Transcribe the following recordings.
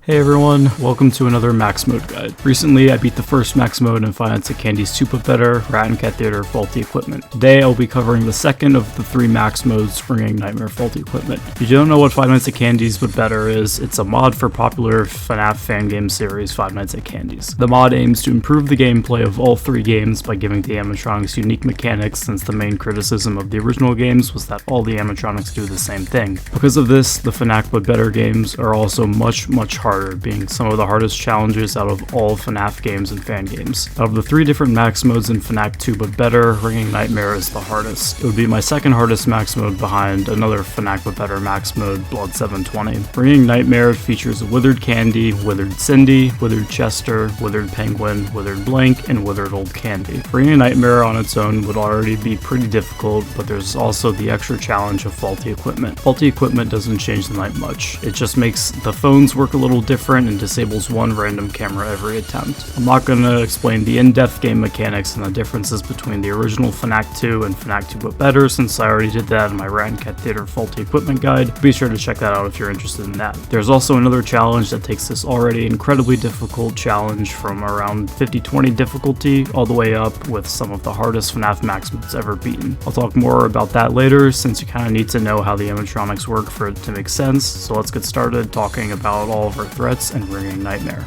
Hey everyone, welcome to another Max Mode guide. Recently I beat the first Max Mode in 5 Nights at Candy's 2 But Better, Rat and Cat Theater Faulty Equipment. Today I'll be covering the second of the 3 Max Modes, Ringing Nightmare Faulty Equipment. If you don't know what 5 Nights at Candy's But Better is, it's a mod for popular FNAF fan game series 5 Nights at Candy's. The mod aims to improve the gameplay of all 3 games by giving the animatronics unique mechanics, since the main criticism of the original games was that all the animatronics do the same thing. Because of this, the FNAF But Better games are also much harder, being some of the hardest challenges out of all FNAF games and fan games. Out of the 3 different max modes in FNAF 2 But Better, Ringing Nightmare is the hardest. It would be my second hardest max mode behind another FNAF But Better max mode, Blood 720. Ringing Nightmare features a Withered Candy, Withered Cindy, Withered Chester, Withered Penguin, Withered Blank, and Withered Old Candy. Ringing Nightmare on its own would already be pretty difficult, but there's also the extra challenge of faulty equipment. Faulty equipment doesn't change the night much. It just makes the phones work a little different and disables one random camera every attempt. I'm not going to explain the in-depth game mechanics and the differences between the original FNAF 2 and FNAF 2 But Better, since I already did that in my Rat and Cat Theater Faulty Equipment guide. Be sure to check that out if you're interested in that. There's also another challenge that takes this already incredibly difficult challenge from around 50-20 difficulty all the way up with some of the hardest FNAF max modes ever beaten. I'll talk more about that later, since you kind of need to know how the animatronics work for it to make sense, so let's get started talking about all of our threats and Ringing Nightmare.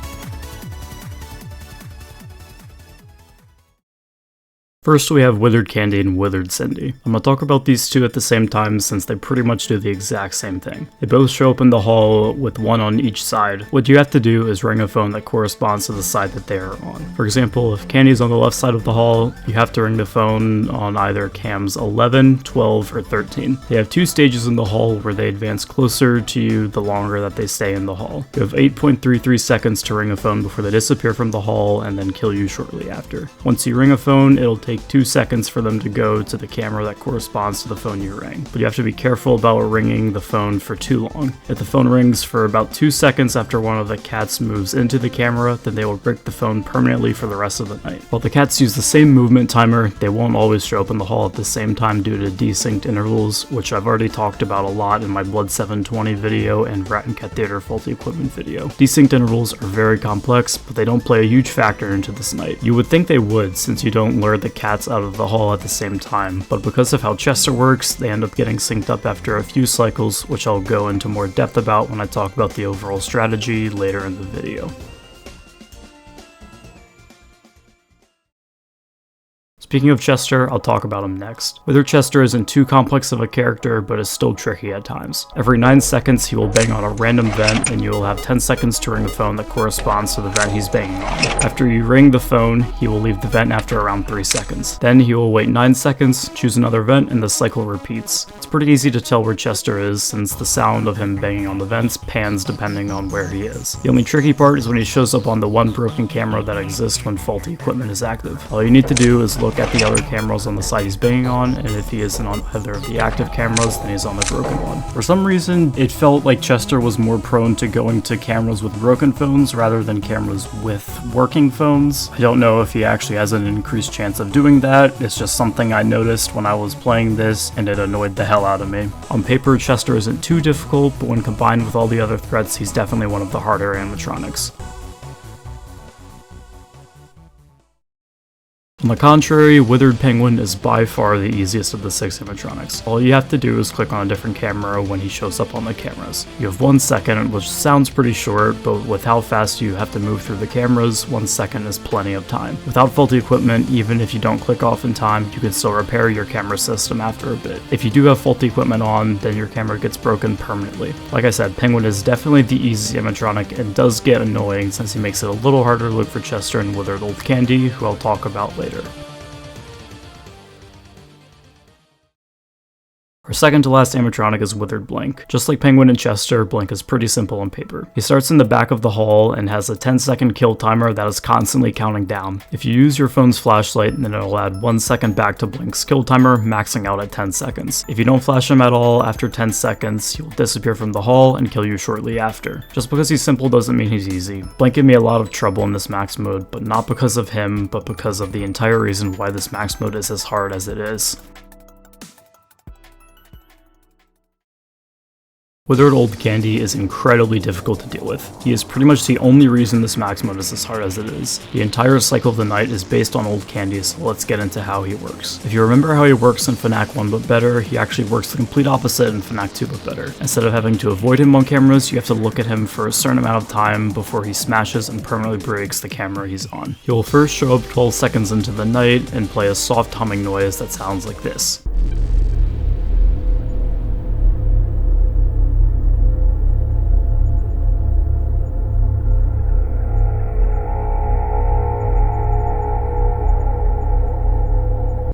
First, we have Withered Candy and Withered Cindy. I'm going to talk about these two at the same time since they pretty much do the exact same thing. They both show up in the hall with one on each side. What you have to do is ring a phone that corresponds to the side that they are on. For example, if Candy's on the left side of the hall, you have to ring the phone on either cams 11, 12, or 13. They have 2 stages in the hall where they advance closer to you the longer that they stay in the hall. You have 8.33 seconds to ring a phone before they disappear from the hall and then kill you shortly after. Once you ring a phone, it'll take 2 seconds for them to go to the camera that corresponds to the phone you rang. But you have to be careful about ringing the phone for too long. If the phone rings for about 2 seconds after one of the cats moves into the camera, then they will break the phone permanently for the rest of the night. While the cats use the same movement timer, they won't always show up in the hall at the same time due to desynced intervals, which I've already talked about a lot in my Blood 720 video and Rat and Cat Theater Faulty Equipment video. Desynced intervals are very complex, but they don't play a huge factor into this night. You would think they would, since you don't lure the cats out of the hall at the same time, but because of how Chester works, they end up getting synced up after a few cycles, which I'll go into more depth about when I talk about the overall strategy later in the video. Speaking of Chester, I'll talk about him next. Withered Chester isn't too complex of a character, but is still tricky at times. Every 9 seconds he will bang on a random vent, and you will have 10 seconds to ring a phone that corresponds to the vent he's banging on. After you ring the phone, he will leave the vent after around 3 seconds. Then he will wait 9 seconds, choose another vent, and the cycle repeats. It's pretty easy to tell where Chester is, since the sound of him banging on the vents pans depending on where he is. The only tricky part is when he shows up on the one broken camera that exists when faulty equipment is active. All you need to do is look at the other cameras on the side he's banging on, and if he isn't on either of the active cameras, then he's on the broken one. For some reason, it felt like Chester was more prone to going to cameras with broken phones rather than cameras with working phones. I don't know if he actually has an increased chance of doing that. It's just something I noticed when I was playing this, and it annoyed the hell out of me. On paper, Chester isn't too difficult, but when combined with all the other threats, he's definitely one of the harder animatronics. On the contrary, Withered Penguin is by far the easiest of the 6 animatronics. All you have to do is click on a different camera when he shows up on the cameras. You have 1 second, which sounds pretty short, but with how fast you have to move through the cameras, 1 second is plenty of time. Without faulty equipment, even if you don't click off in time, you can still repair your camera system after a bit. If you do have faulty equipment on, then your camera gets broken permanently. Like I said, Penguin is definitely the easiest animatronic and does get annoying since he makes it a little harder to look for Chester and Withered Old Candy, who I'll talk about later. Our second to last animatronic is Withered Blank. Just like Penguin and Chester, Blank is pretty simple on paper. He starts in the back of the hall and has a 10-second kill timer that is constantly counting down. If you use your phone's flashlight, then it'll add 1 second back to Blank's kill timer, maxing out at 10 seconds. If you don't flash him at all after 10 seconds, he will disappear from the hall and kill you shortly after. Just because he's simple doesn't mean he's easy. Blank gave me a lot of trouble in this max mode, but not because of him, but because of the entire reason why this max mode is as hard as it is. Withered Old Candy is incredibly difficult to deal with. He is pretty much the only reason this max mode is as hard as it is. The entire cycle of the night is based on Old Candy, so let's get into how he works. If you remember how he works in FNAC 1 but better, he actually works the complete opposite in FNAC 2 but better. Instead of having to avoid him on cameras, you have to look at him for a certain amount of time before he smashes and permanently breaks the camera he's on. He will first show up 12 seconds into the night and play a soft humming noise that sounds like this.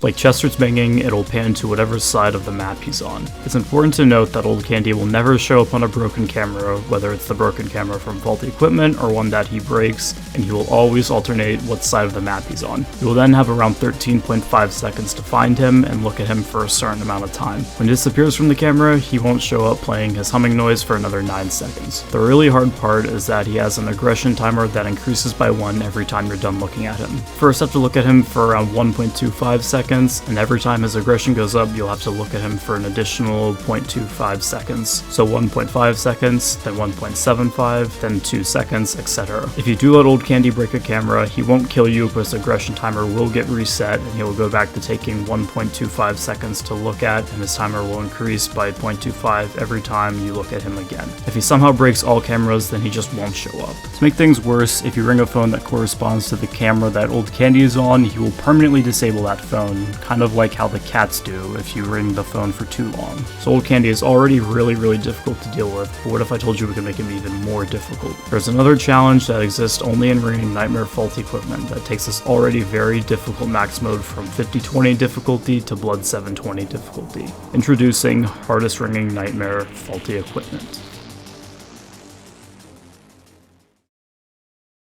Like Chester's banging, it'll pan to whatever side of the map he's on. It's important to note that Old Candy will never show up on a broken camera, whether it's the broken camera from faulty equipment or one that he breaks, and he will always alternate what side of the map he's on. You will then have around 13.5 seconds to find him and look at him for a certain amount of time. When he disappears from the camera, he won't show up playing his humming noise for another 9 seconds. The really hard part is that he has an aggression timer that increases by 1 every time you're done looking at him. First have to look at him for around 1.25 seconds, and every time his aggression goes up, you'll have to look at him for an additional 0.25 seconds. So 1.5 seconds, then 1.75, then 2 seconds, etc. If you do let Old Candy break a camera, he won't kill you, but his aggression timer will get reset, and he will go back to taking 1.25 seconds to look at, and his timer will increase by 0.25 every time you look at him again. If he somehow breaks all cameras, then he just won't show up. To make things worse, if you ring a phone that corresponds to the camera that Old Candy is on, he will permanently disable that phone, kind of like how the cats do if you ring the phone for too long. So Old Candy is already really difficult to deal with, but what if I told you we could make him even more difficult? There's another challenge that exists only in ringing Nightmare faulty equipment that takes this already very difficult max mode from 50-20 difficulty to Blood 720 difficulty. Introducing hardest ringing Nightmare faulty equipment.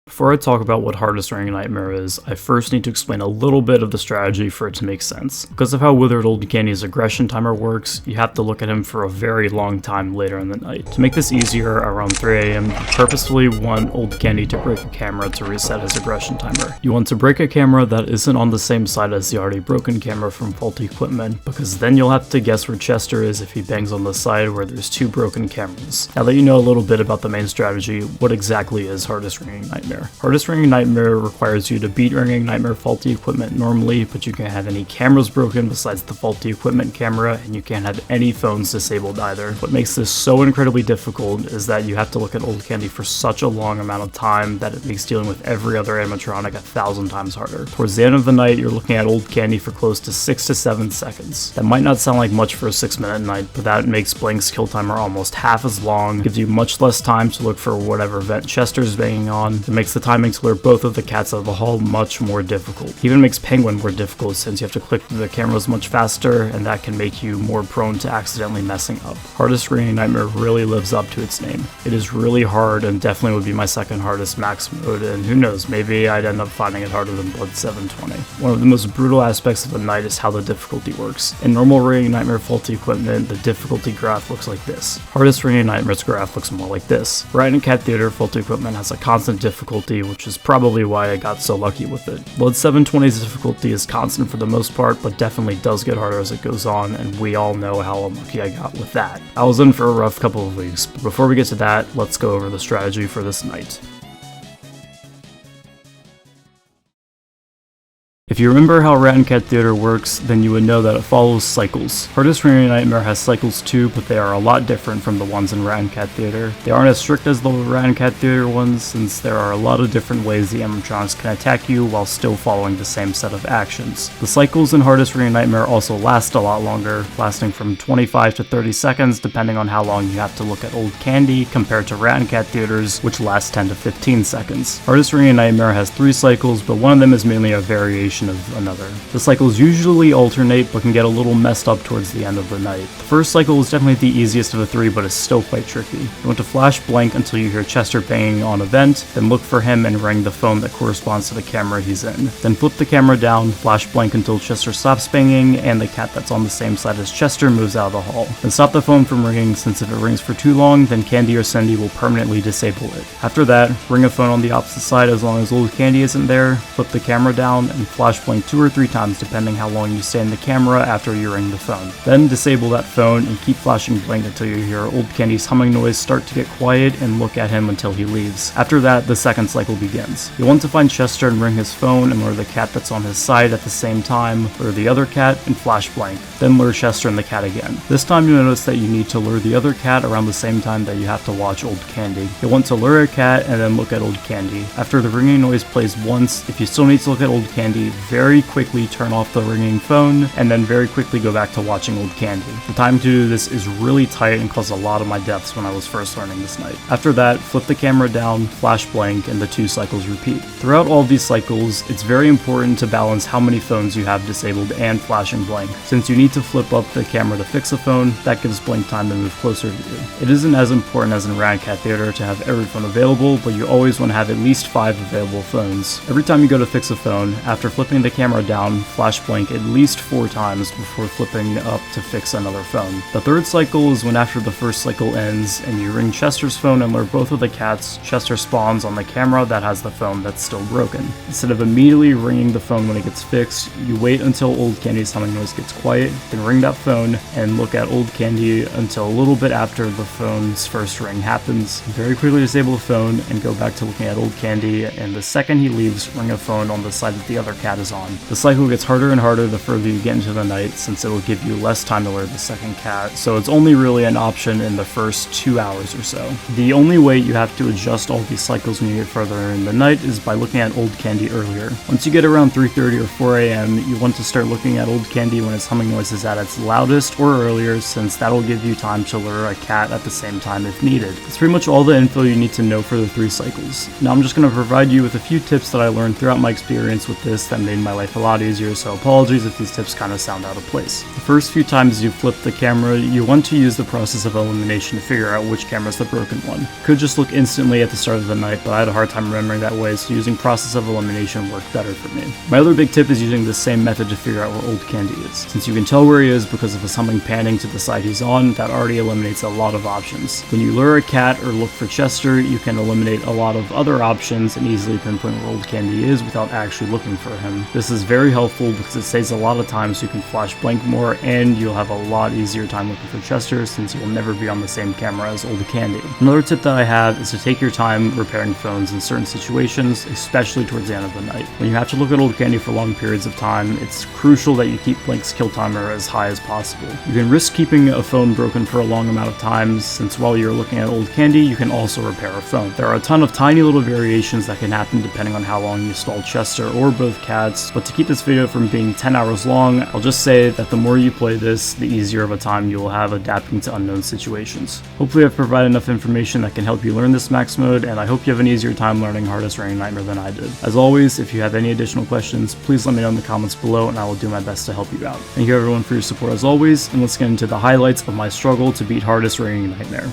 Before I talk about what hardest ringing Nightmare is, I first need to explain a little bit of the strategy for it to make sense. Because of how Withered Old Candy's aggression timer works, you have to look at him for a very long time later in the night. To make this easier, around 3 AM, you purposefully want Old Candy to break a camera to reset his aggression timer. You want to break a camera that isn't on the same side as the already broken camera from faulty equipment, because then you'll have to guess where Chester is if he bangs on the side where there's 2 broken cameras. Now that you know a little bit about the main strategy, what exactly is hardest ringing Nightmare? Hardest ringing Nightmare requires you to beat ringing Nightmare faulty equipment normally, but you can't have any cameras broken besides the faulty equipment camera, and you can't have any phones disabled either. What makes this so incredibly difficult is that you have to look at Old Candy for such a long amount of time that it makes dealing with every other animatronic 1,000 times harder. Towards the end of the night, you're looking at Old Candy for close to 6 to 7 seconds. That might not sound like much for a 6-minute night, but that makes Blank's kill timer almost half as long, gives you much less time to look for whatever vent Chester's banging on. It makes the timing to lure both of the cats out of the hall much more difficult. It even makes Penguin more difficult since you have to click through the cameras much faster, and that can make you more prone to accidentally messing up. Hardest ringing Nightmare really lives up to its name. It is really hard and definitely would be my second hardest max mode, and who knows, maybe I'd end up finding it harder than Blood 720. One of the most brutal aspects of the night is how the difficulty works. In normal ringing Nightmare faulty equipment, the difficulty graph looks like this. Hardest ringing Nightmare's graph looks more like this. Rat and Cat Theater faulty equipment has a constant difficulty, which is probably why I got so lucky with it. Blood 720's difficulty is constant for the most part, but definitely does get harder as it goes on, and we all know how unlucky I got with that. I was in for a rough couple of weeks, but before we get to that, let's go over the strategy for this night. If you remember how Rat and Cat Theater works, then you would know that it follows cycles. Hardest Ringing Nightmare has cycles too, but they are a lot different from the ones in Rat and Cat Theater. They aren't as strict as the Rat and Cat Theater ones, since there are a lot of different ways the animatronics can attack you while still following the same set of actions. The cycles in Hardest Ringing Nightmare also last a lot longer, lasting from 25 to 30 seconds depending on how long you have to look at Old Candy, compared to Rat and Cat Theaters, which last 10 to 15 seconds. Hardest Ringing Nightmare has 3 cycles, but one of them is mainly a variation of another. The cycles usually alternate, but can get a little messed up towards the end of the night. The first cycle is definitely the easiest of the 3, but is still quite tricky. You want to flash blank until you hear Chester banging on a vent, then look for him and ring the phone that corresponds to the camera he's in. Then flip the camera down, flash blank until Chester stops banging, and the cat that's on the same side as Chester moves out of the hall. Then stop the phone from ringing, since if it rings for too long, then Candy or Cindy will permanently disable it. After that, ring a phone on the opposite side as long as Old Candy isn't there, flip the camera down, and flash flash blank 2 or 3 times depending how long you stay in the camera after you ring the phone. Then disable that phone and keep flashing blank until you hear Old Candy's humming noise start to get quiet and look at him until he leaves. After that, the second cycle begins. You'll want to find Chester and ring his phone and lure the cat that's on his side at the same time, lure the other cat, and flash blank. Then lure Chester and the cat again. This time you'll notice that you need to lure the other cat around the same time that you have to watch Old Candy. You'll want to lure a cat and then look at Old Candy. After the ringing noise plays once, if you still need to look at Old Candy, very quickly turn off the ringing phone and then very quickly go back to watching Old Candy. The time to do this is really tight and caused a lot of my deaths when I was first learning this night. After that, flip the camera down, flash blank, and the 2 cycles repeat. Throughout all of these cycles, it's very important to balance how many phones you have disabled and flashing blank. Since you need to flip up the camera to fix a phone, that gives blank time to move closer to you. It isn't as important as in Rad Cat Theater to have every phone available, but you always want to have at least 5 available phones. Every time you go to fix a phone, after flipping the camera down, flash blank at least 4 times before flipping up to fix another phone. The third cycle is when after the first cycle ends and you ring Chester's phone and lure both of the cats, Chester spawns on the camera that has the phone that's still broken. Instead of immediately ringing the phone when it gets fixed, you wait until Old Candy's humming noise gets quiet, then ring that phone and look at Old Candy until a little bit after the phone's first ring happens. Very quickly disable the phone and go back to looking at Old Candy, and the second he leaves, ring a phone on the side that the other cat is on. The cycle gets harder and harder the further you get into the night, since it will give you less time to lure the second cat, so it's only really an option in the first 2 hours or so. The only way you have to adjust all these cycles when you get further in the night is by looking at Old Candy earlier. Once you get around 3:30 or 4 a.m., you want to start looking at Old Candy when his humming noise is at its loudest or earlier, since that'll give you time to lure a cat at the same time if needed. That's pretty much all the info you need to know for the 3 cycles. Now I'm just going to provide you with a few tips that I learned throughout my experience with this that made my life a lot easier, so apologies if these tips kind of sound out of place. The first few times you flip the camera, you want to use the process of elimination to figure out which camera is the broken one. You could just look instantly at the start of the night, but I had a hard time remembering that way, so using process of elimination worked better for me. My other big tip is using the same method to figure out where Old Candy is. Since you can tell where he is because of his humming panning to the side he's on, that already eliminates a lot of options. When you lure a cat or look for Chester, you can eliminate a lot of other options and easily pinpoint where Old Candy is without actually looking for him. This is very helpful because it saves a lot of time, so you can flash blank more and you'll have a lot easier time looking for Chester since you'll never be on the same camera as Old Candy. Another tip that I have is to take your time repairing phones in certain situations, especially towards the end of the night. When you have to look at Old Candy for long periods of time, it's crucial that you keep Blank's kill timer as high as possible. You can risk keeping a phone broken for a long amount of time, since while you're looking at Old Candy, you can also repair a phone. There are a ton of tiny little variations that can happen depending on how long you stalled Chester or both cats, but to keep this video from being 10 hours long, I'll just say that the more you play this, the easier of a time you will have adapting to unknown situations. Hopefully I've provided enough information that can help you learn this max mode, and I hope you have an easier time learning Hardest Ringing Nightmare than I did. As always, if you have any additional questions, please let me know in the comments below and I will do my best to help you out. Thank you everyone for your support as always, and let's get into the highlights of my struggle to beat Hardest Ringing Nightmare.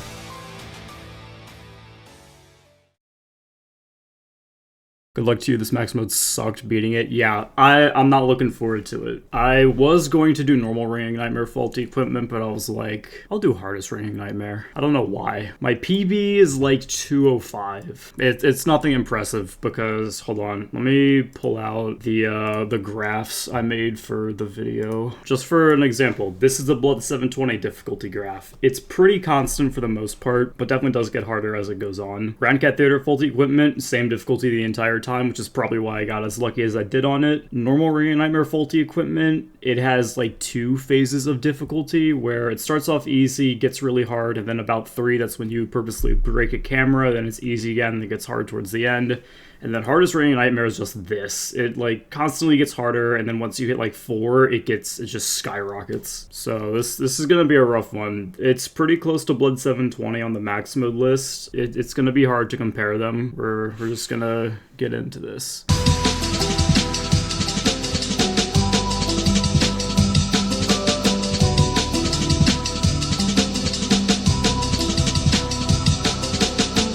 Good luck to you, this max mode sucked beating it. Yeah, I'm not looking forward to it. I was going to do normal Ringing Nightmare faulty equipment, but I was like, I'll do Hardest Ringing Nightmare. I don't know why. My PB is like 205. It's nothing impressive because, hold on, let me pull out the graphs I made for the video. Just for an example, this is the Blood 720 difficulty graph. It's pretty constant for the most part, but definitely does get harder as it goes on. Rad Cat Theater faulty equipment, same difficulty the entire time, which is probably why I got as lucky as I did on it. Normal Ringing Nightmare faulty equipment, it has like 2 phases of difficulty where it starts off easy, gets really hard, and then about 3, that's when you purposely break a camera, then it's easy again, and it gets hard towards the end. And then Hardest Ringing Nightmare is just this. It like constantly gets harder, and then once you hit like 4, it just skyrockets. So this is gonna be a rough one. It's pretty close to Blood 720 on the max mode list. It's gonna be hard to compare them. We're just gonna get into this.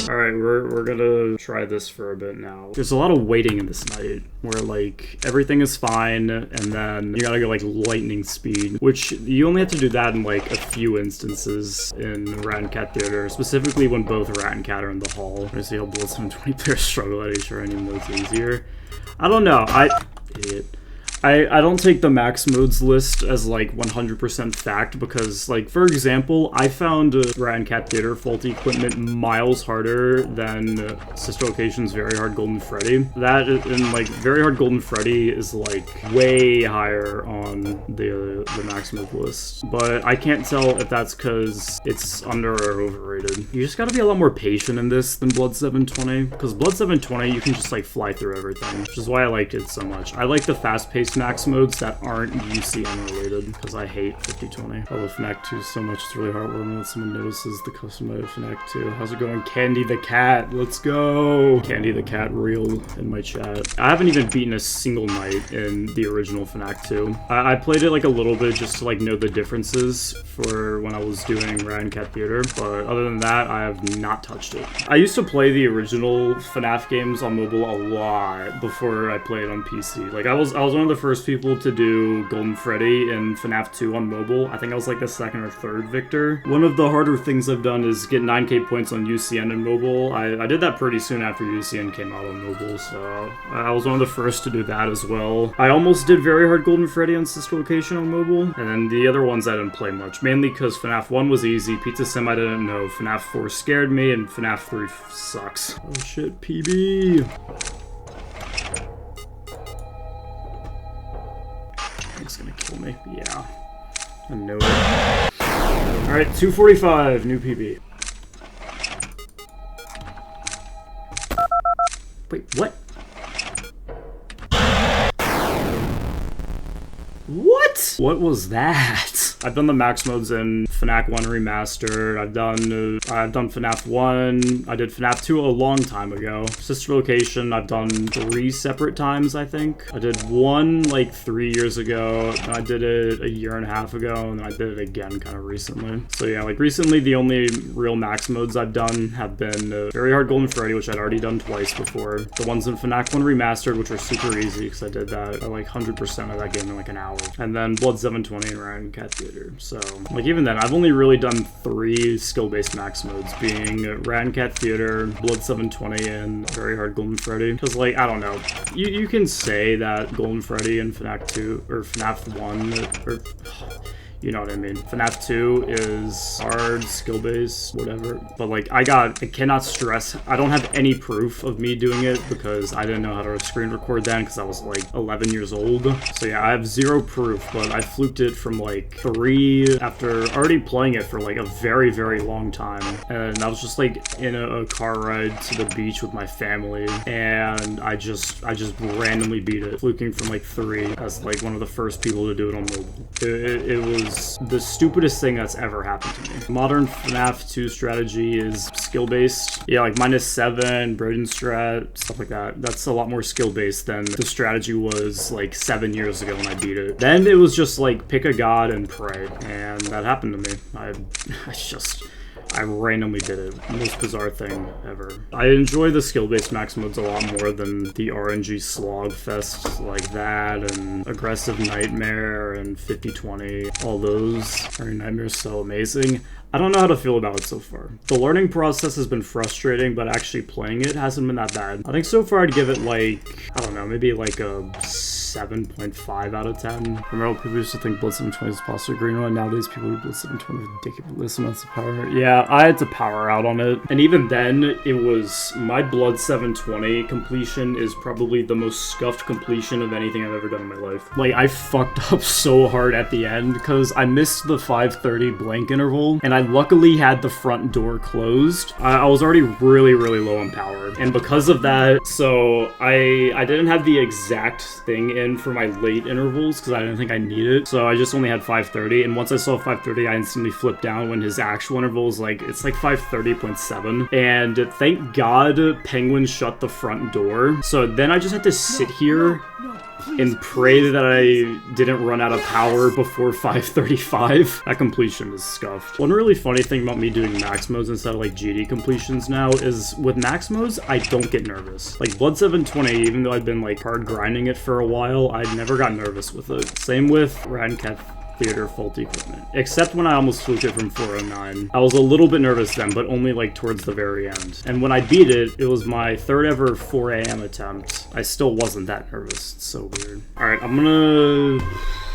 Alright, we're gonna try this for a bit now. There's a lot of waiting in this night, where like, everything is fine, and then you gotta go like lightning speed, which you only have to do that in like a few instances in Rad Cat Theater, specifically when both Rat and Cat are in the hall. I see how Blood 720 players struggle at each run, even though it's easier. I don't know, idiot. I don't take the max modes list as like 100% fact because, like, for example, I found Rat and Cat Theater faulty equipment miles harder than Sister Location's Very Hard Golden Freddy. That and like Very Hard Golden Freddy is like way higher on the max mode list, but I can't tell if that's because it's under or overrated. You just gotta be a lot more patient in this than Blood 720, because Blood 720 you can just like fly through everything, which is why I liked it so much. I like the fast-paced max modes that aren't UCN related, because I hate 5020. I love FNAC 2 so much, it's really heartwarming that someone notices the custom mode of FNAC 2. How's it going? Candy the Cat, let's go! Candy the Cat real in my chat. I haven't even beaten a single night in the original FNAC 2. I played it like a little bit just to like know the differences for when I was doing Rat and Cat Theater, but other than that, I have not touched it. I used to play the original FNAF games on mobile a lot before I played on PC. Like I was one of the first people to do Golden Freddy and FNAF 2 on mobile. I think I was like the second or third victor. One of the harder things I've done is get 9k points on UCN and mobile. I did that pretty soon after UCN came out on mobile, so I was one of the first to do that as well. I almost did Very Hard Golden Freddy on Sister Location on mobile, and then the other ones I didn't play much, mainly because FNAF 1 was easy, Pizza Sim I didn't know, FNAF 4 scared me, and FNAF 3 sucks. Oh shit, PB! It's gonna kill me. Yeah. I know it. Alright, 245, new PB. Wait, what? What? What was that? I've done the max modes in FNAC 1 Remastered. I've done FNAF 1. I did FNAF 2 a long time ago. Sister Location, I've done 3 separate times, I think. I did 1 like 3 years ago. I did it a year and a half ago, and then I did it again kind of recently. So yeah, like recently the only real max modes I've done have been Very Hard Golden Freddy, which I'd already done twice before. The ones in FNAC 1 Remastered, which are super easy because I did that at like 100% of that game in like an hour. And then Blood 720 and Rat and Cat Theater. So, like even then, I've only really done 3 skill-based max modes, being Rat and Cat Theater, Blood 720, and Very Hard Golden Freddy. Because, like, I don't know. You can say that Golden Freddy and FNAC 2, or FNAF 1, or... You know what I mean. FNAF 2 is hard, skill-based, whatever. But like, I cannot stress, I don't have any proof of me doing it because I didn't know how to screen record then because I was like 11 years old. So yeah, I have 0 proof, but I fluked it from like 3 after already playing it for like a very, very long time. And I was just like in a car ride to the beach with my family, and I just randomly beat it, fluking from like 3 as like one of the first people to do it on mobile. It was the stupidest thing that's ever happened to me. Modern FNAF 2 strategy is skill-based. Yeah, like -7, Broden strat, stuff like that. That's a lot more skill-based than the strategy was like 7 years ago when I beat it. Then it was just like pick a god and pray, and that happened to me. I randomly did it. Most bizarre thing ever. I enjoy the skill-based max modes a lot more than the RNG slog fest like that, and Aggressive Nightmare, and 5020. All those are Nightmare's so amazing. I don't know how to feel about it so far. The learning process has been frustrating, but actually playing it hasn't been that bad. I think so far I'd give it like, I don't know, maybe like a 7.5 out of 10. Remember, people used to think Blood 720 is possibly green one. Nowadays, people who Blood 720 with ridiculous amounts of power. Yeah, I had to power out on it. And even then, it was my Blood 720 completion is probably the most scuffed completion of anything I've ever done in my life. Like, I fucked up so hard at the end because I missed the 5:30 blank interval, and I luckily had the front door closed. I was already really, really low on power. And because of that, so I didn't have the exact thing in for my late intervals because I didn't think I needed it. So I just only had 5:30, and once I saw 5:30, I instantly flipped down when his actual interval is like, it's like 5:30.7. And thank God Penguin shut the front door. So then I just had to sit here and pray that I didn't run out of power before 5:35. That completion is scuffed. One really funny thing about me doing max modes instead of like GD completions now is with max modes, I don't get nervous. Like Blood 720, even though I've been like hard grinding it for a while, I never got nervous with it. Same with Rat and Cat theater faulty equipment. Except when I almost fluked it from 409. I was a little bit nervous then, but only like towards the very end. And when I beat it, it was my third ever 4 a.m. attempt. I still wasn't that nervous. It's so weird. Alright, I'm gonna...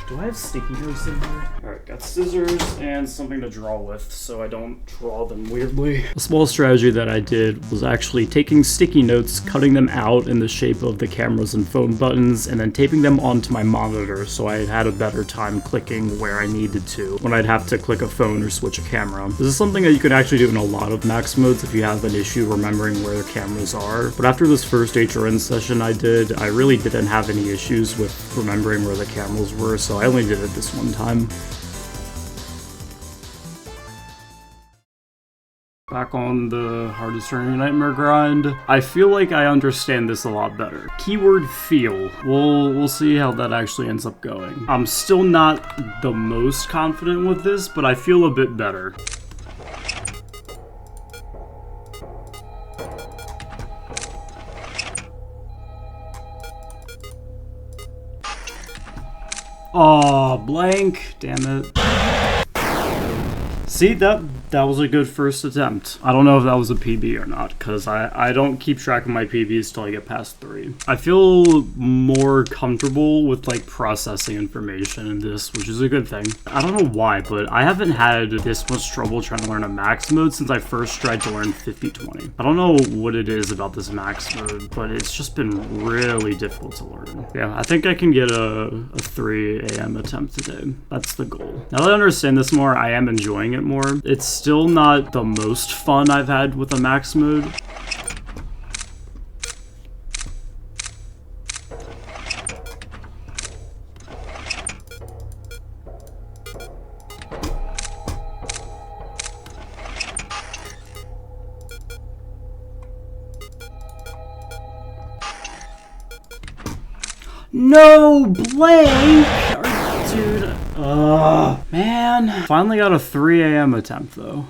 Do I have sticky notes in here? Alright, got scissors and something to draw with so I don't draw them weirdly. A small strategy that I did was actually taking sticky notes, cutting them out in the shape of the cameras and phone buttons, and then taping them onto my monitor so I had a better time clicking where I needed to when I'd have to click a phone or switch a camera. This is something that you can actually do in a lot of max modes if you have an issue remembering where the cameras are. But after this first HRN session I did, I really didn't have any issues with remembering where the cameras were, so I only did it this one time. Back on the hardest turning nightmare grind. I feel like I understand this a lot better. Keyword feel. We'll see how that actually ends up going. I'm still not the most confident with this, but I feel a bit better. Aw, blank. Damn it. See, that was a good first attempt. I don't know if that was a PB or not, because I don't keep track of my PBs till I get past 3. I feel more comfortable with, like, processing information in this, which is a good thing. I don't know why, but I haven't had this much trouble trying to learn a max mode since I first tried to learn 50-20. I don't know what it is about this max mode, but it's just been really difficult to learn. Yeah, I think I can get a 3 a.m. attempt today. That's the goal. Now that I understand this more, I am enjoying it more. It's still not the most fun I've had with a max mode. No, blank! Dude, man. Finally got a 3 a.m. attempt, though.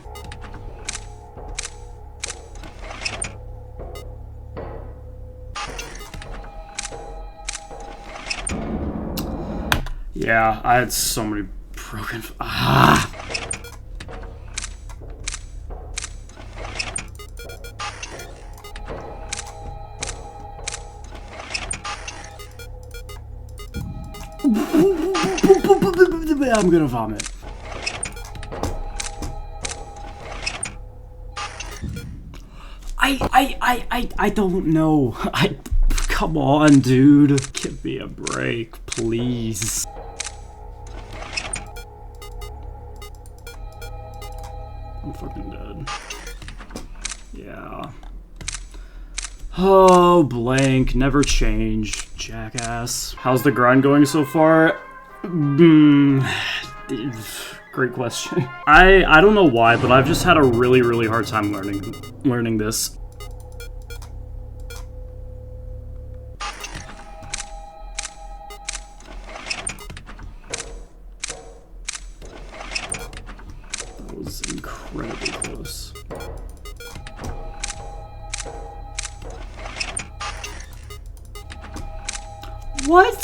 Yeah, I had so many broken... I'm gonna vomit. I don't know. Come on, dude. Give me a break, please. I'm fucking dead. Yeah. Oh, blank. Never change, jackass. How's the grind going so far? Great question. I don't know why, but I've just had a really hard time learning this. That was incredibly close. What?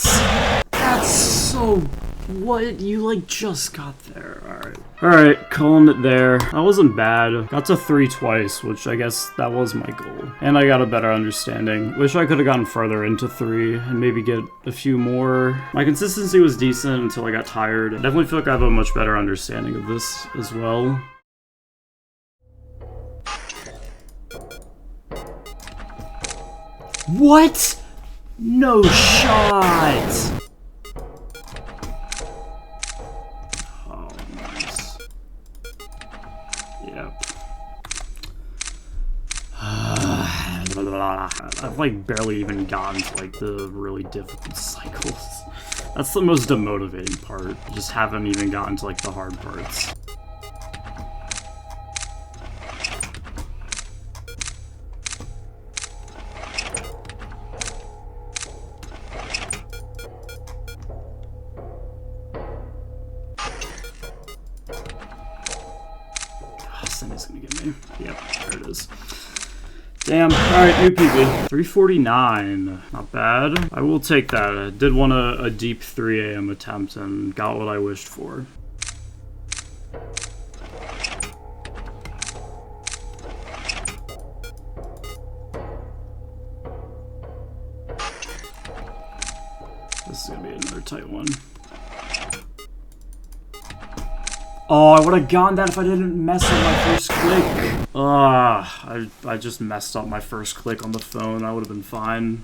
That's so... What? You, like, just got there. Alright. Alright, calling it there. That wasn't bad. Got to 3 twice, which I guess that was my goal. And I got a better understanding. Wish I could have gotten further into 3 and maybe get a few more. My consistency was decent until I got tired. I definitely feel like I have a much better understanding of this as well. What? No shot! Oh, nice. Yep. I've like barely even gotten to like the really difficult cycles. That's the most demotivating part. Just haven't even gotten to like the hard parts. Somebody's gonna get me. Yep, there it is. Damn. Alright, new PB. 349. Not bad. I will take that. I did want a deep 3 a.m. attempt and got what I wished for. This is gonna be another tight one. Oh, I would have gotten that if I didn't mess up my first click. I just messed up my first click on the phone. I would have been fine.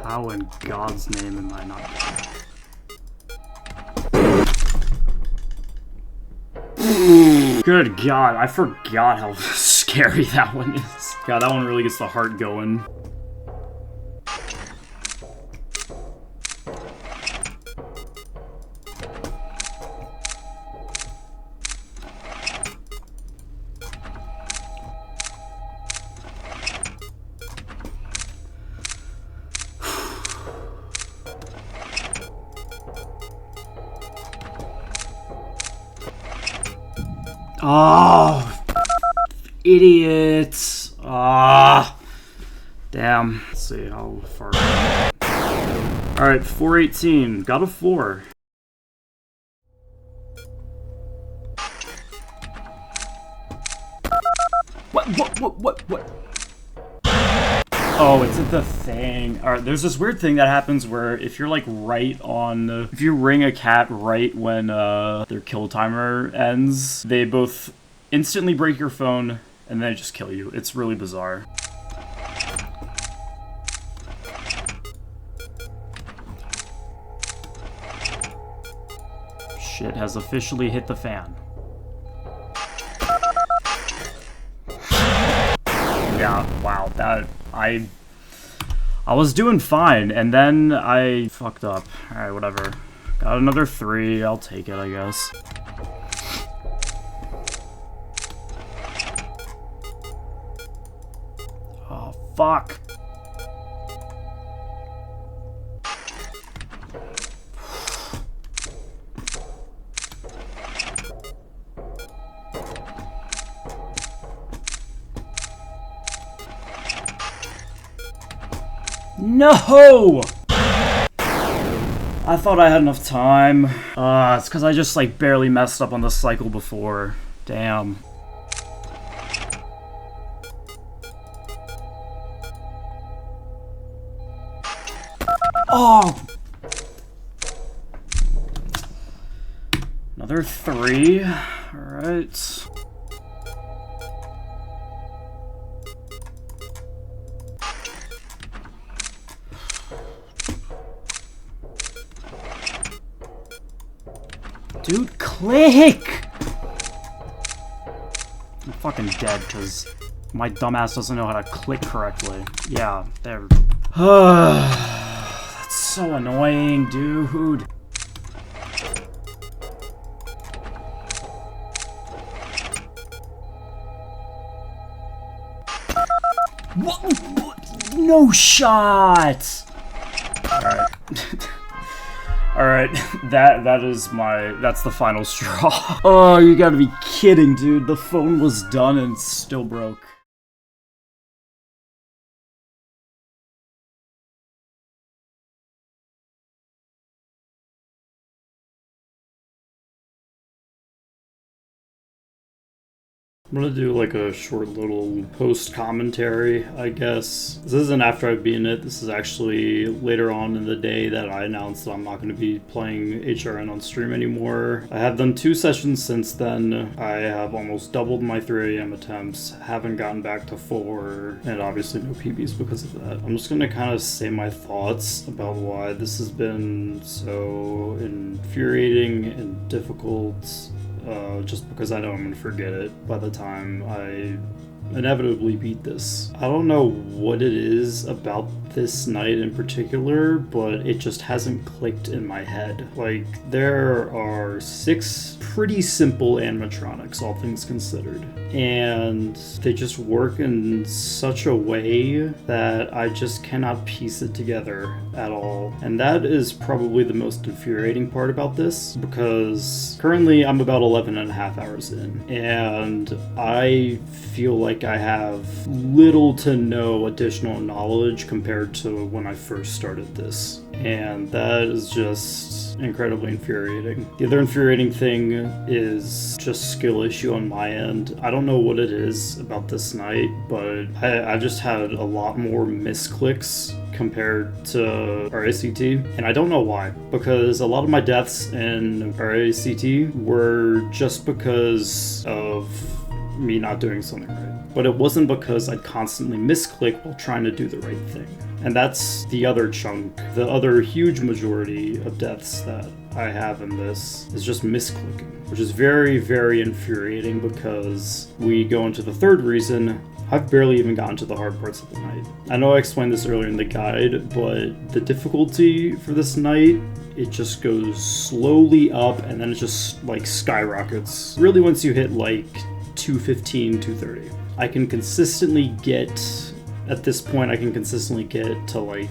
How in God's name am I not done? Good God, I forgot how scary that one is. God, that one really gets the heart going. Oh, idiots. Ah, damn. Let's see how far. Alright, 418. Got a 4. What? Oh, it's at the thing. Alright, there's this weird thing that happens where if you're like right on if you ring a cat right when their kill timer ends, they both instantly break your phone and then just kill you. It's really bizarre. Shit has officially hit the fan. Yeah, wow, that I was doing fine, and then I fucked up. Alright, whatever. Got another 3, I'll take it, I guess. Oh, fuck. No! I thought I had enough time. It's because I just like barely messed up on the cycle before. Damn. Oh! Another 3. Alright. Dude, click! I'm fucking dead because my dumbass doesn't know how to click correctly. Yeah, there. That's so annoying, dude. What? No shot! Alright. Alright, that's the final straw. Oh, you gotta be kidding, dude. The phone was done and still broke. I'm gonna do like a short little post commentary, I guess. This isn't after I've beaten it. This is actually later on in the day that I announced that I'm not going to be playing HRN on stream anymore. I have done 2 sessions since then. I have almost doubled my 3 a.m. attempts. Haven't gotten back to 4, and obviously no PBs because of that. I'm just gonna kind of say my thoughts about why this has been so infuriating and difficult. Just because I know I'm gonna forget it by the time I inevitably beat this. I don't know what it is about this night in particular, but it just hasn't clicked in my head. Like, there are 6 pretty simple animatronics, all things considered, and they just work in such a way that I just cannot piece it together at all. And that is probably the most infuriating part about this, because currently I'm about 11 and a half hours in, and I feel like I have little to no additional knowledge compared to when I first started this. And that is just incredibly infuriating. The other infuriating thing is just skill issue on my end. I don't know what it is about this night, but I just had a lot more misclicks compared to RACT, and I don't know why, because a lot of my deaths in RACT were just because of me not doing something right. But it wasn't because I'd constantly misclick while trying to do the right thing. And that's the other chunk, the other huge majority of deaths that I have in this is just misclicking, which is very, very infuriating, because we go into the third reason. I've barely even gotten to the hard parts of the night. I know I explained this earlier in the guide, but the difficulty for this night, it just goes slowly up and then it just like skyrockets. Really, once you hit like 215, 230. I can consistently get, at this point, I can consistently get to like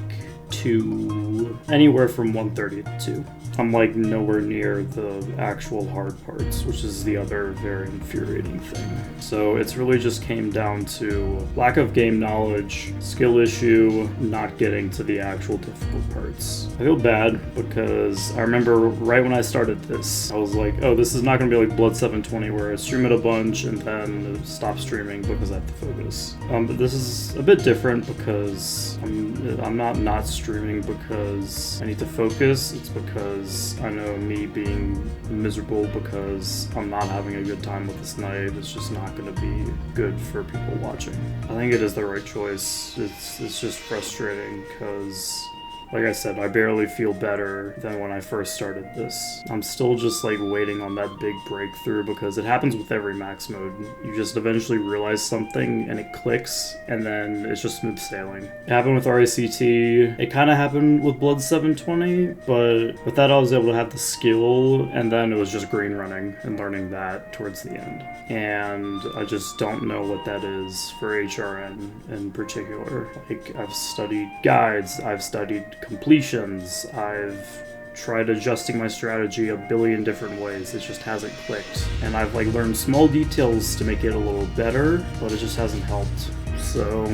anywhere from 130 to 2. I'm like nowhere near the actual hard parts, which is the other very infuriating thing. So it's really just came down to lack of game knowledge, skill issue, not getting to the actual difficult parts. I feel bad because I remember right when I started this, I was like, oh, this is not going to be like Blood 720 where I stream it a bunch and then stop streaming because I have to focus. But this is a bit different because I'm not streaming because I need to focus. It's because I know me being miserable because I'm not having a good time with this night is just not going to be good for people watching. I think it is the right choice. It's just frustrating because, like I said, I barely feel better than when I first started this. I'm still just like waiting on that big breakthrough because it happens with every max mode. You just eventually realize something and it clicks and then it's just smooth sailing. It happened with RACT. It kind of happened with Blood 720, but with that I was able to have the skill, and then it was just green running and learning that towards the end. And I just don't know what that is for HRN in particular. Like, I've studied guides, I've studied completions, I've tried adjusting my strategy a billion different ways. It just hasn't clicked, and I've like learned small details to make it a little better, but it just hasn't helped. So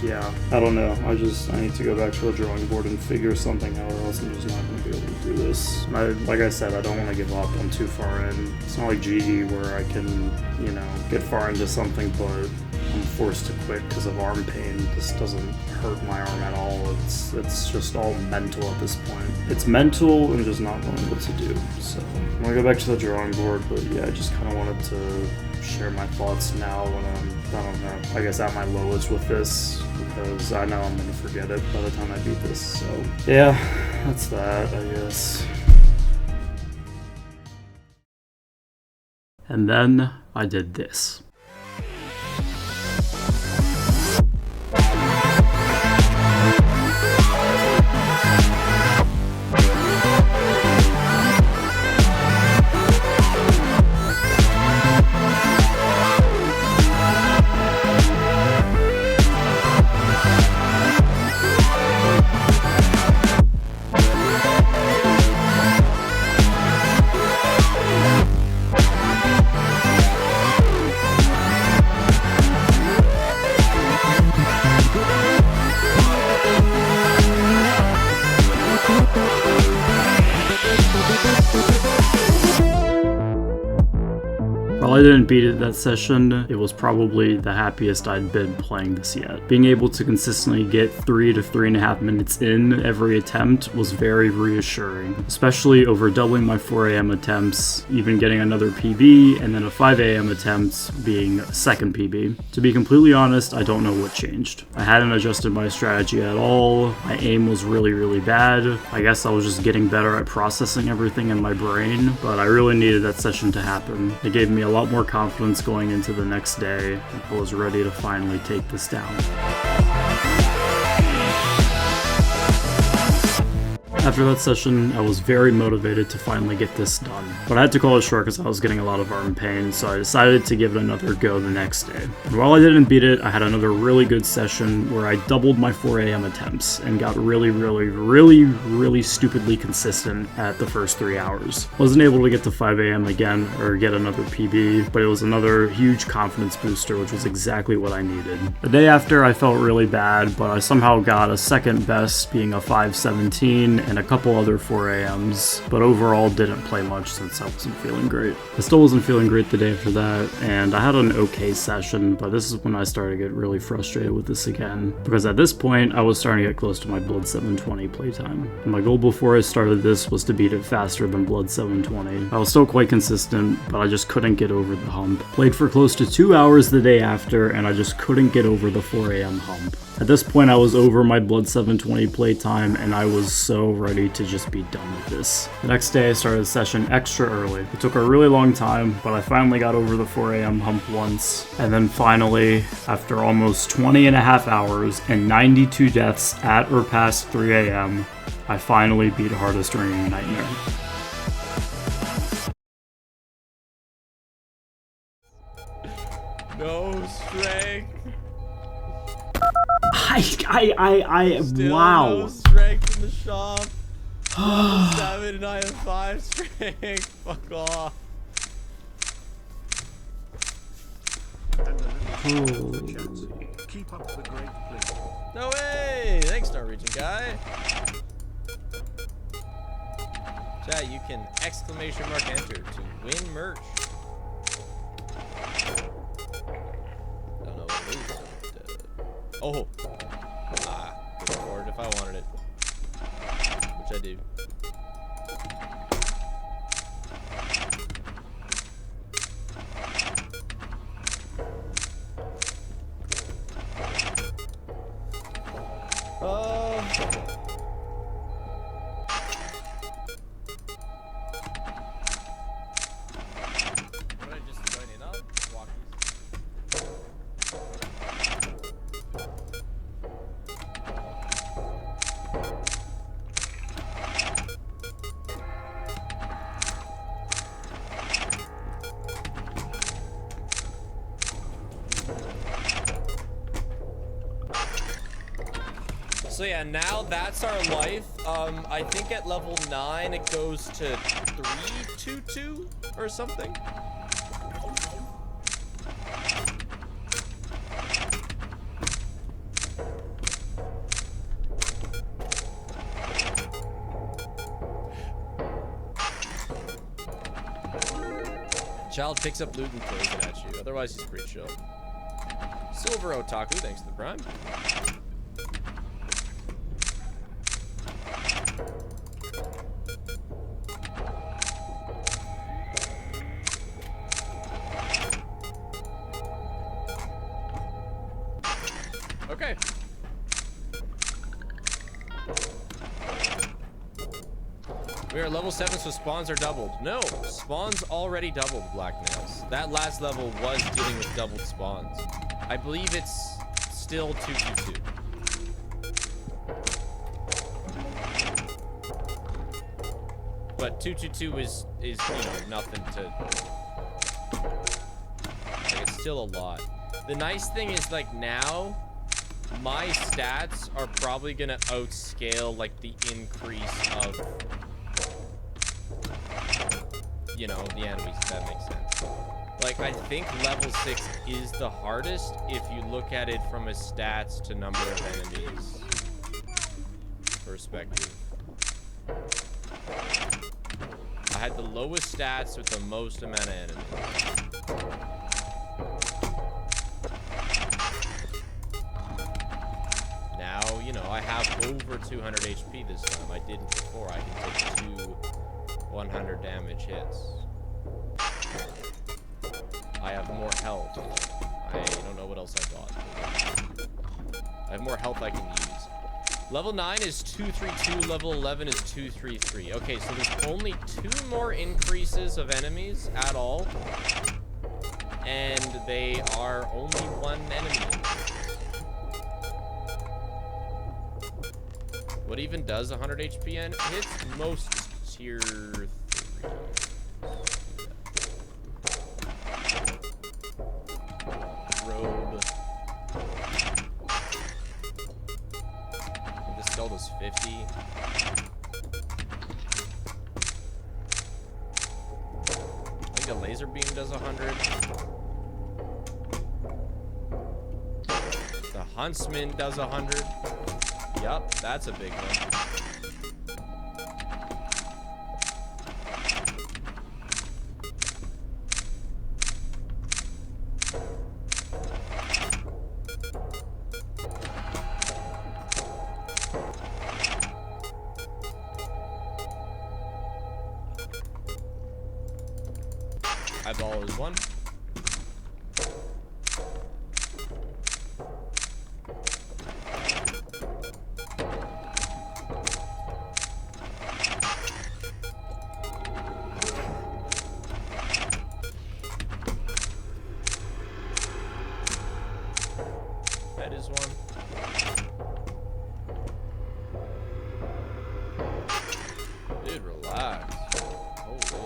yeah, I don't know. I need to go back to the drawing board and figure something out, or else I'm just not going to be able to do this. Like I said, I don't want to give up. I'm too far in. It's not like GD where I can, get far into something, but I'm forced to quit because of arm pain. This doesn't hurt my arm at all. It's just all mental at this point. It's mental and just not knowing what to do. So I'm gonna go back to the drawing board, but yeah, I just kind of wanted to share my thoughts now when I don't know, I guess at my lowest with this, because I know I'm gonna forget it by the time I beat this. So yeah, that's that, I guess. And then I did this. While I didn't beat it that session, it was probably the happiest I'd been playing this yet. Being able to consistently get 3 to 3.5 minutes in every attempt was very reassuring, especially over doubling my 4 AM attempts, even getting another PB, and then a 5 AM attempt being a second PB. To be completely honest, I don't know what changed. I hadn't adjusted my strategy at all, my aim was really, really bad. I guess I was just getting better at processing everything in my brain, but I really needed that session to happen. It gave me a lot more more confidence going into the next day. I was ready to finally take this down. After that session, I was very motivated to finally get this done, but I had to call it short because I was getting a lot of arm pain, so I decided to give it another go the next day. And while I didn't beat it, I had another really good session where I doubled my 4 a.m. attempts and got really stupidly consistent at the first 3 hours. Wasn't able to get to 5 a.m. again or get another PB, but it was another huge confidence booster, which was exactly what I needed. The day after, I felt really bad, but I somehow got a second best, being a 5:17, and a couple other 4 a.m.s, but overall didn't play much since I wasn't feeling great. I still wasn't feeling great the day after that, and I had an okay session, but this is when I started to get really frustrated with this again, because at this point, I was starting to get close to my Blood 720 playtime. And my goal before I started this was to beat it faster than Blood 720. I was still quite consistent, but I just couldn't get over the hump. Played for close to 2 hours the day after, and I just couldn't get over the 4 a.m. hump. At this point, I was over my Blood 720 playtime, and I was so ready to just be done with this. The next day, I started the session extra early. It took a really long time, but I finally got over the 4 a.m. hump once. And then finally, after almost 20 and a half hours and 92 deaths at or past 3 a.m., I finally beat Hardest Ringing Nightmare. No strength. Still wow. No strength in the shop. 7 and I have 5 strength. Fuck off. Keep up the great play. No way! Thanks, Star Region guy. Chat, you can exclamation mark enter to win merch. Don't know what it is. Oh! Could afford it if I wanted it. Which I do. So yeah, now that's our life. I think at level 9 it goes to 322 or something. Child picks up loot and throws it at you. Otherwise, he's pretty chill. Silver Otaku, thanks to the Prime. Okay. We are level 7, so spawns are doubled. No, spawns already doubled, Black Nails. That last level was dealing with doubled spawns. I believe it's still 222. But 222 is you know, nothing to... Like, it's still a lot. The nice thing is, like, now, my stats are probably gonna outscale, like, the increase of... you know, the enemies, if that makes sense. Like, I think level 6 is the hardest if you look at it from a stats to number of enemies perspective. I had the lowest stats with the most amount of enemies. Now, you know, I have over 200 HP this time. I didn't before. I can take 2 100 damage hits. I have more health. I don't know what else I got. I have more health I can use. Level 9 is 232, level 11 is 233. Okay, so there's only 2 more increases of enemies at all. and they are only one enemy. What even does 100 HP and hits most tier 3? Robe. This skull does 50. I think a laser beam does 100. The huntsman does 100. Yup, that's a big one. Eyeball is one. That is one. Dude, relax. Holy.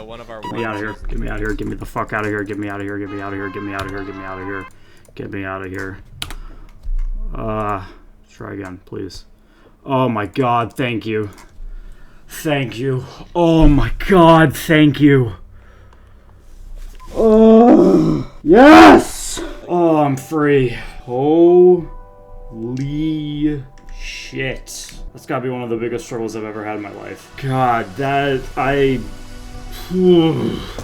One of our Get me out of here. Get me out of here. Get me the fuck out of here. Get me out of here. Get me out of here. Get me out of here. Get me out of here. Get me out of here. Try again, please. Oh my god, thank you. Thank you. Oh my god, thank you. Oh, yes! Oh, I'm free. Holy shit. That's gotta be one of the biggest struggles I've ever had in my life. God,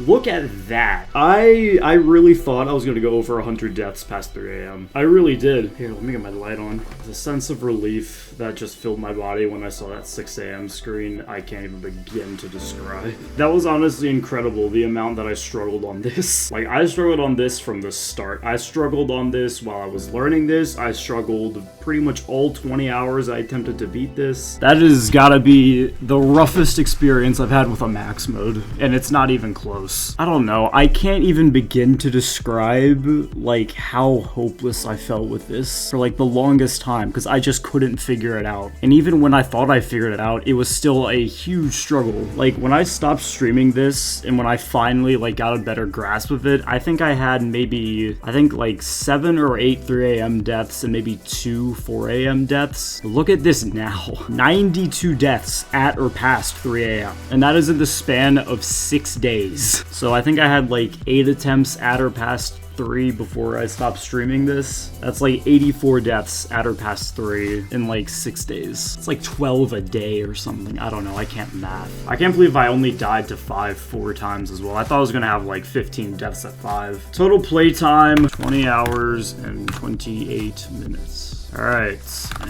look at that. I really thought I was gonna go over 100 deaths past 3 a.m. I really did. Here, let me get my light on. The sense of relief that just filled my body when I saw that 6 a.m. screen, I can't even begin to describe. That was honestly incredible, the amount that I struggled on this. Like, I struggled on this from the start. I struggled on this while I was learning this. I struggled pretty much all 20 hours I attempted to beat this. That has gotta be the roughest experience I've had with a max mode, and it's not even close. I don't know. I can't even begin to describe, like, how hopeless I felt with this for, like, the longest time, because I just couldn't figure it out. And even when I thought I figured it out, it was still a huge struggle. Like, when I stopped streaming this, and when I finally, like, got a better grasp of it, I think I had maybe, like, 7 or 8 3 a.m. deaths, and maybe 2 4 a.m. deaths. Look at this now. 92 deaths at or past 3 a.m. And that is in the span of 6 days. So I think I had like 8 attempts at or past 3 before I stopped streaming this. That's like 84 deaths at or past 3 in like 6 days. It's like 12 a day or something. I don't know. I can't math. I can't believe I only died to 5 4 times as well. I thought I was gonna have like 15 deaths at 5. Total playtime, 20 hours and 28 minutes. Alright,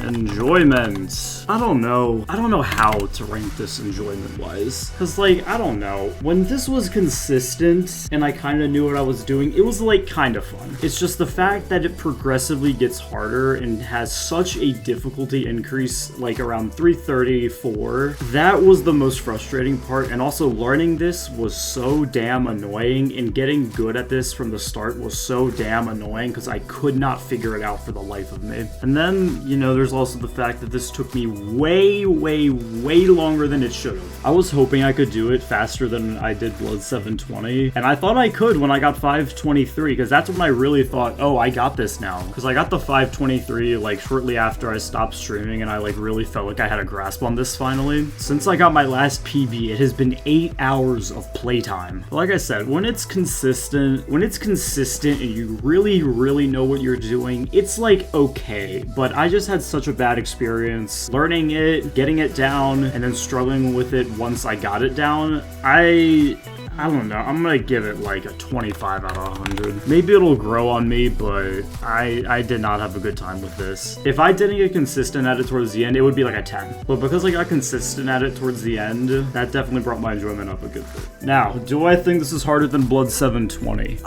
enjoyment. I don't know how to rank this enjoyment-wise. Cause like, I don't know. When this was consistent and I kind of knew what I was doing, it was like kind of fun. It's just the fact that it progressively gets harder and has such a difficulty increase, like around 334. That was the most frustrating part, and also learning this was so damn annoying, and getting good at this from the start was so damn annoying because I could not figure it out for the life of me. And then, you know, there's also the fact that this took me way longer than it should have. I was hoping I could do it faster than I did Blood 720, and I thought I could when I got 523, because that's when I really thought, oh, I got this now. Because I got the 523 like shortly after I stopped streaming, and I like really felt like I had a grasp on this finally. Since I got my last PB, it has been 8 hours of playtime. But like I said, when it's consistent and you really know what you're doing, it's like okay. But I just had such a bad experience learning it, getting it down, and then struggling with it once I got it down. I don't know, I'm gonna give it like a 25 out of 100. Maybe it'll grow on me, but I did not have a good time with this. If I didn't get consistent at it towards the end, it would be like a 10. But because I got consistent at it towards the end, that definitely brought my enjoyment up a good bit. Now, do I think this is harder than Blood 720?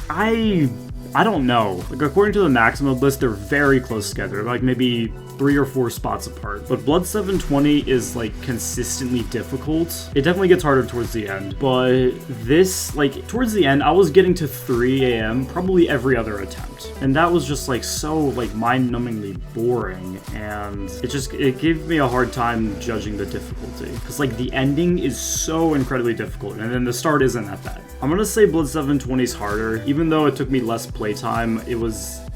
I don't know. Like, according to the max mode list, they're very close together, like maybe 3 or 4 spots apart. But Blood 720 is like consistently difficult. It definitely gets harder towards the end, but this, like, towards the end, I was getting to 3 a.m. probably every other attempt. And that was just like so like mind-numbingly boring, and it gave me a hard time judging the difficulty. Because like the ending is so incredibly difficult, and then the start isn't that bad. I'm gonna say Blood 720 is harder, even though it took me less playtime.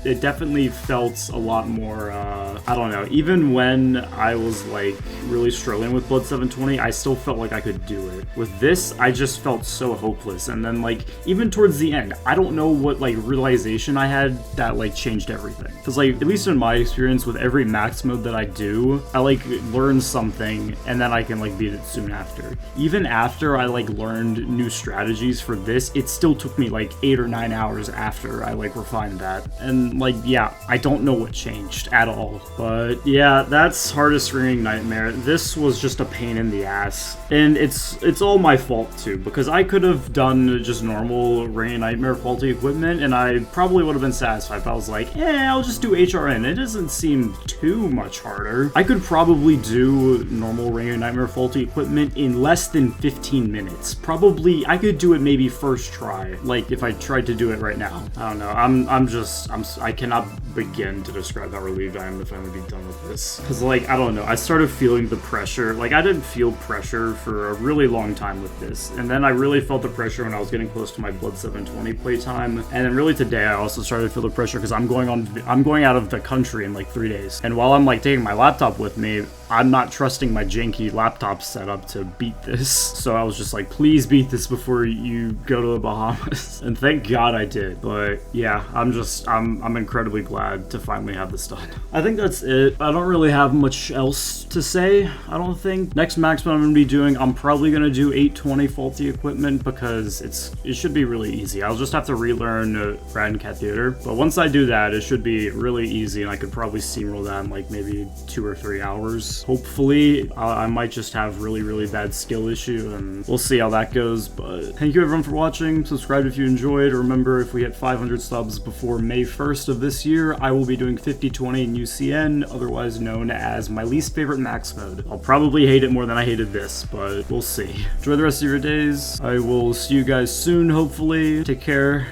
It definitely felt a lot more, I don't know, even when I was like really struggling with Blood 720, I still felt like I could do it. With this, I just felt so hopeless, and then like, even towards the end, I don't know what like realization I had that like changed everything. Because like, at least in my experience with every max mode that I do, I like learn something, and then I can like beat it soon after. Even after I like learned new strategies for this, it still took me like 8 or 9 hours after I like refined that. And like, yeah, I don't know what changed at all. But yeah, that's Hardest Ringing Nightmare. This was just a pain in the ass. And it's all my fault too, because I could have done just normal Ringing Nightmare faulty equipment, and I probably would have been satisfied if I was like, I'll just do HRN. It doesn't seem too much harder. I could probably do normal Ringing Nightmare faulty equipment in less than 15 minutes. Probably, I could do it maybe first try, like if I tried to do it right now. I don't know, I cannot begin to describe how relieved I am to finally be done with this. Because like, I don't know, I started feeling the pressure. Like, I didn't feel pressure for a really long time with this, and then I really felt the pressure when I was getting close to my Blood 720 playtime. And then really today I also started to feel the pressure because I'm going out of the country in like 3 days, and while I'm like taking my laptop with me, I'm not trusting my janky laptop setup to beat this. So I was just like, please beat this before you go to the Bahamas. And thank God I did. But yeah, I'm incredibly glad to finally have this done. I think that's it. I don't really have much else to say, I don't think. Next max mode I'm gonna be doing, I'm probably gonna do 820 faulty equipment, because it should be really easy. I'll just have to relearn Rat and Cat Theater. But once I do that, it should be really easy, and I could probably steamroll that in like maybe 2 or 3 hours. Hopefully, I might just have really bad skill issue, and we'll see how that goes. But thank you everyone for watching. Subscribe if you enjoyed. Remember, if we hit 500 subs before May 1st of this year, I will be doing 50/20 in UCN, otherwise known as my least favorite max mode. I'll probably hate it more than I hated this, but we'll see. Enjoy the rest of your days. I will see you guys soon, hopefully. Take care.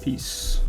Peace.